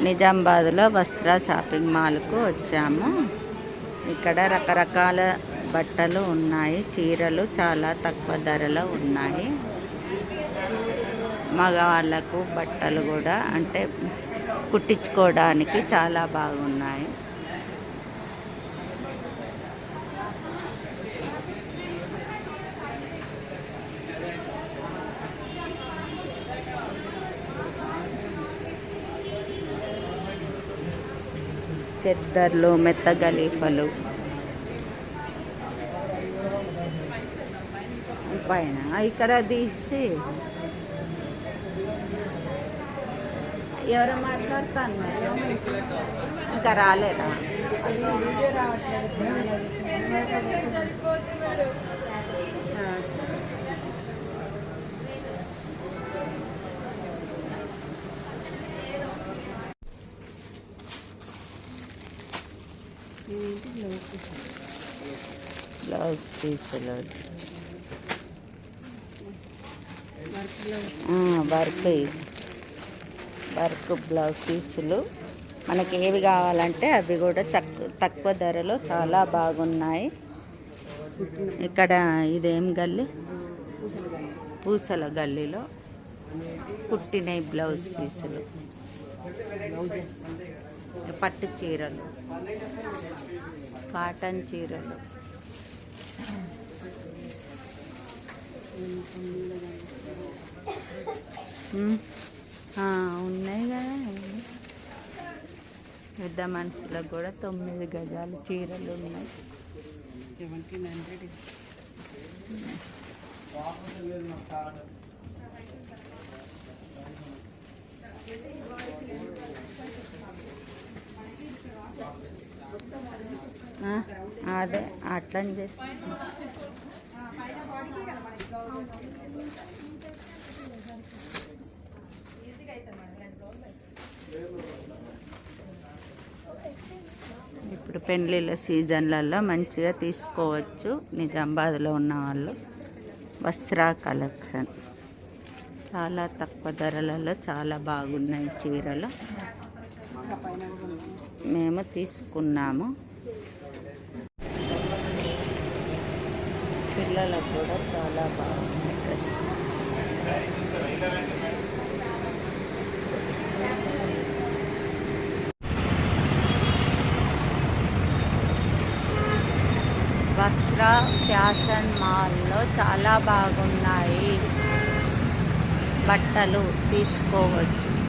నిజామాబాద్లో వస్త్ర షాపింగ్ మాల్కు వచ్చాము. ఇక్కడ రకరకాల బట్టలు ఉన్నాయి. చీరలు చాలా తక్కువ ధరలో ఉన్నాయి. మగవాళ్ళకు బట్టలు కూడా అంటే కుట్టించుకోవడానికి చాలా బాగున్నాయి. చెద్దర్లు, మెత్తగలీఫలు పైన ఇక్కడ తీసి ఎవరు మాట్లాడతాను ఇంకా రాలేదా? బ్లౌజ్ పీసులు వర్క్ బ్లౌజ్ పీసులు మనకి ఏవి కావాలంటే అవి కూడా తక్కువ ధరలో చాలా బాగున్నాయి. ఇక్కడ ఇదేం గల్లీ? పూసల గల్లీలో కుట్టిన బ్లౌజ్ పీసులు, పట్టు చీరలు, కాటన్ చీరలు, ఉన్నాయి కదా. పెద్ద మనుషులకు కూడా 9 గజాలు చీరలు ఉన్నాయి. 1700. అదే అట్లని చేస్తా. ఇప్పుడు పెళ్ళిళ్ళ సీజన్లలో మంచిగా తీసుకోవచ్చు. నిజామాబాద్లో ఉన్న వాళ్ళు వస్త్ర కలెక్షన్ చాలా తక్కువ ధరలలో చాలా బాగున్నాయి చీరలు. మేము తీసుకున్నాము. పిల్లలకు కూడా చాలా బాగున్నాయి డ్రెస్. వస్త్ర ఫ్యాషన్ మాల్లో చాలా బాగున్నాయి. బట్టలు తీసుకోవచ్చు.